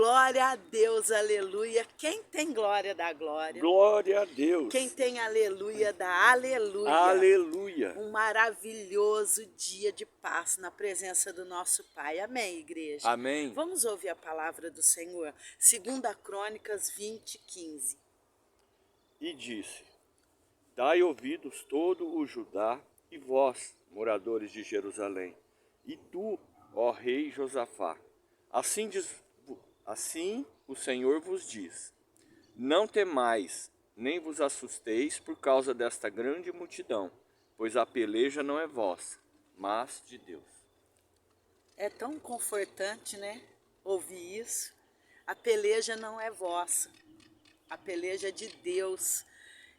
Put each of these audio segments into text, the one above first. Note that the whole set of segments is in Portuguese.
Glória a Deus, aleluia. Quem tem glória dá glória. Glória a Deus. Quem tem aleluia dá aleluia. Aleluia. Um maravilhoso dia de paz na presença do nosso Pai. Amém, igreja? Amém. Vamos ouvir a palavra do Senhor. 2 Crônicas 20:15. E disse: Dai ouvidos todo o Judá e vós, moradores de Jerusalém, e tu, ó rei Josafá. Assim o Senhor vos diz: Não temais, nem vos assusteis por causa desta grande multidão, pois a peleja não é vossa, mas de Deus. É tão confortante, né? Ouvir isso. A peleja não é vossa, a peleja é de Deus.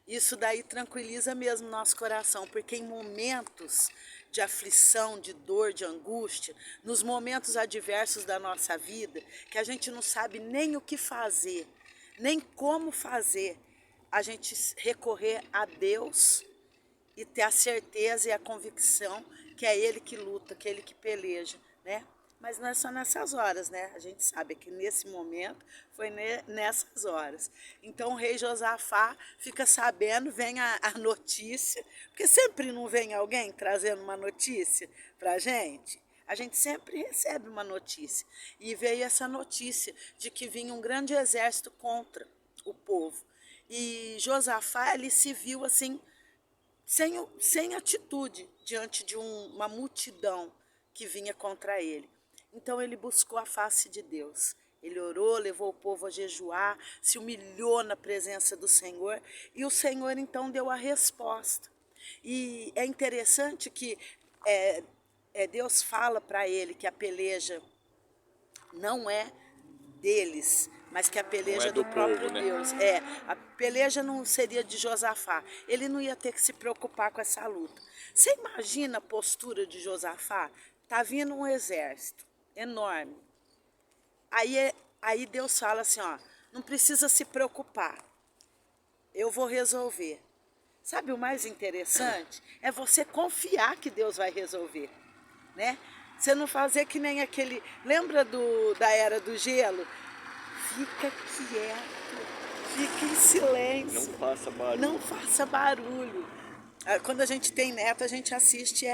Isso daí tranquiliza mesmo nosso coração, porque em momentos de aflição, de dor, de angústia, nos momentos adversos da nossa vida, que a gente não sabe nem o que fazer, nem como fazer, a gente recorrer a Deus e ter a certeza e a convicção que é Ele que luta, que é Ele que peleja, né? Mas não é só nessas horas, né? A gente sabe que nesse momento foi nessas horas. Então o rei Josafá fica sabendo, vem a notícia, porque sempre não vem alguém trazendo uma notícia para a gente. A gente sempre recebe uma notícia. E veio essa notícia de que vinha um grande exército contra o povo. E Josafá, ele se viu assim, sem atitude diante de uma multidão que vinha contra ele. Então ele buscou a face de Deus. Ele orou, levou o povo a jejuar, se humilhou na presença do Senhor, e o Senhor então deu a resposta. E é interessante que Deus fala para ele que a peleja não é deles, mas que a peleja é do próprio povo, né? Deus. A peleja não seria de Josafá. Ele não ia ter que se preocupar com essa luta. Você imagina a postura de Josafá? Tá vindo um exército enorme. Aí Deus fala assim, ó, não precisa se preocupar. Eu vou resolver. Sabe o mais interessante? É você confiar que Deus vai resolver, né? Você não fazer que nem aquele... Lembra da Era do Gelo? Fica quieto, fica em silêncio. Não faça barulho. Não faça barulho. Quando a gente tem neto, a gente assiste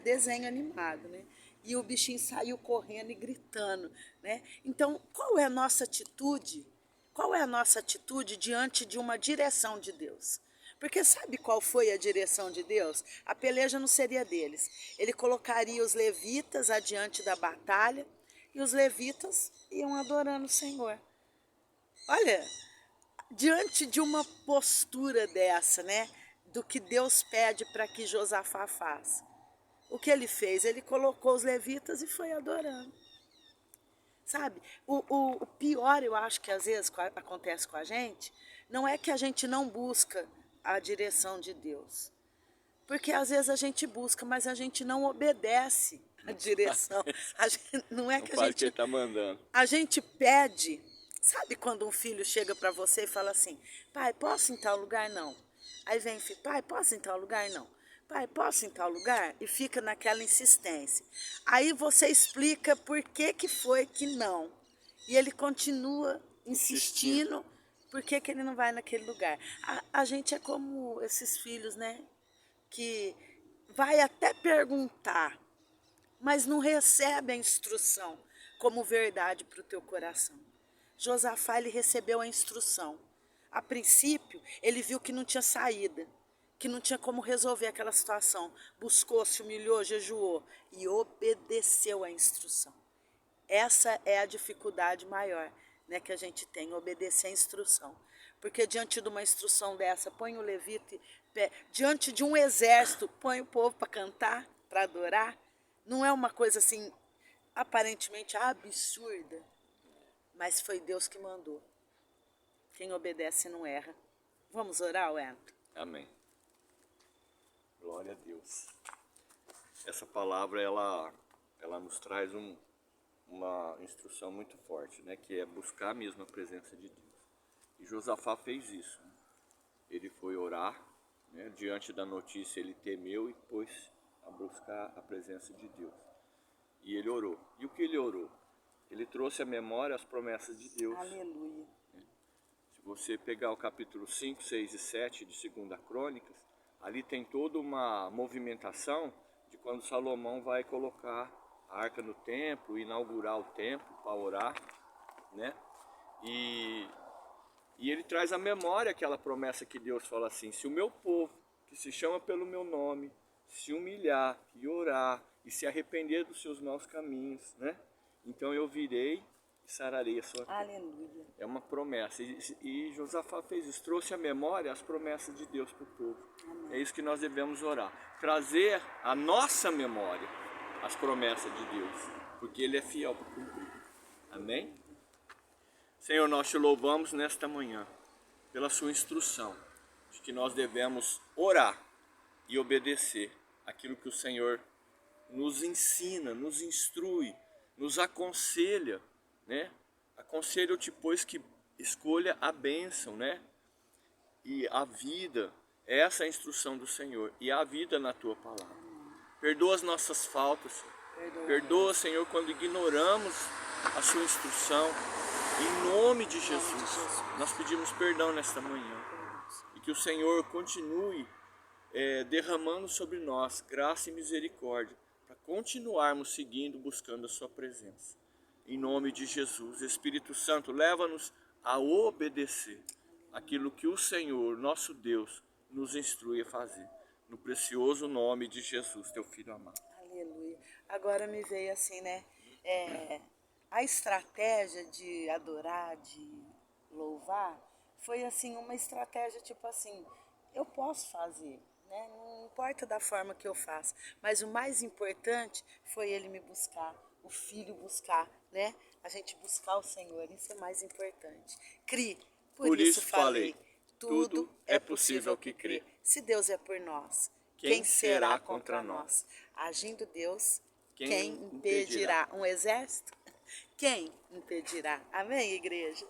desenho animado, né? E o bichinho saiu correndo e gritando, né? Então, qual é a nossa atitude? Qual é a nossa atitude diante de uma direção de Deus? Porque sabe qual foi a direção de Deus? A peleja não seria deles. Ele colocaria os levitas adiante da batalha e os levitas iam adorando o Senhor. Olha, diante de uma postura dessa, né? Do que Deus pede para que Josafá faça. O que ele fez? Ele colocou os levitas e foi adorando. Sabe, o pior, eu acho que às vezes acontece com a gente, não é que a gente não busca a direção de Deus. Porque às vezes a gente busca, mas a gente não obedece a direção. Não é que a Faz o gente... que ele está mandando. A gente pede, sabe quando um filho chega para você e fala assim, pai, posso ir em tal lugar? Não. Aí vem o filho, pai, posso ir em tal lugar? Não. Pai, posso ir em tal lugar? E fica naquela insistência. Aí você explica por que foi que não. E ele continua insistindo por que ele não vai naquele lugar. A gente é como esses filhos, né? Que vai até perguntar, mas não recebe a instrução como verdade para o teu coração. Josafá, ele recebeu a instrução. A princípio, ele viu que não tinha saída, que não tinha como resolver aquela situação. Buscou, se humilhou, jejuou e obedeceu a instrução. Essa é a dificuldade maior, né, que a gente tem, obedecer a instrução. Porque diante de uma instrução dessa, põe o levita, diante de um exército, põe o povo para cantar, para adorar. Não é uma coisa assim, aparentemente absurda, mas foi Deus que mandou. Quem obedece não erra. Vamos orar, Wellington? Amém. Glória a Deus. Essa palavra, ela nos traz uma instrução muito forte, né? Que é buscar mesmo a presença de Deus. E Josafá fez isso. Né? Ele foi orar, né? Diante da notícia ele temeu e pôs a buscar a presença de Deus. E ele orou. E o que ele orou? Ele trouxe à memória as promessas de Deus. Aleluia. Se você pegar o capítulo 5, 6 e 7 de 2 Crônicas, ali tem toda uma movimentação de quando Salomão vai colocar a arca no templo, inaugurar o templo para orar, né? E ele traz à memória aquela promessa que Deus fala assim: se o meu povo, que se chama pelo meu nome, se humilhar e orar e se arrepender dos seus maus caminhos, né? Então eu virei e sararei a sua terra. Aleluia. É uma promessa. E Josafá fez isso, trouxe à memória as promessas de Deus para o povo. Amém. É isso que nós devemos orar. Trazer à nossa memória as promessas de Deus, porque Ele é fiel para cumprir. Amém? Senhor, nós te louvamos nesta manhã pela sua instrução, de que nós devemos orar e obedecer aquilo que o Senhor nos ensina, nos instrui, nos aconselha, né? Aconselho-te, pois, que escolha a bênção, né? E a vida, essa é a instrução do Senhor, e a vida na tua palavra. Perdoa as nossas faltas, Senhor. Perdoa, Senhor, quando ignoramos a sua instrução. Em nome de Jesus, nós pedimos perdão nesta manhã. E que o Senhor continue derramando sobre nós graça e misericórdia, para continuarmos seguindo, buscando a sua presença. Em nome de Jesus, Espírito Santo, leva-nos a obedecer aquilo que o Senhor, nosso Deus, nos instrui a fazer. No precioso nome de Jesus, teu Filho amado. Aleluia. Agora me veio assim, né? A estratégia de adorar, de louvar, foi assim, uma estratégia tipo assim, eu posso fazer, né? Não importa da forma que eu faço, mas o mais importante foi ele me buscar, o filho buscar, né? A gente buscar o Senhor, isso é mais importante. Crie, por isso falei, tudo é possível que crê. Se Deus é por nós, quem será contra nós? Agindo Deus, quem impedirá? Um exército? Quem impedirá? Amém, igreja?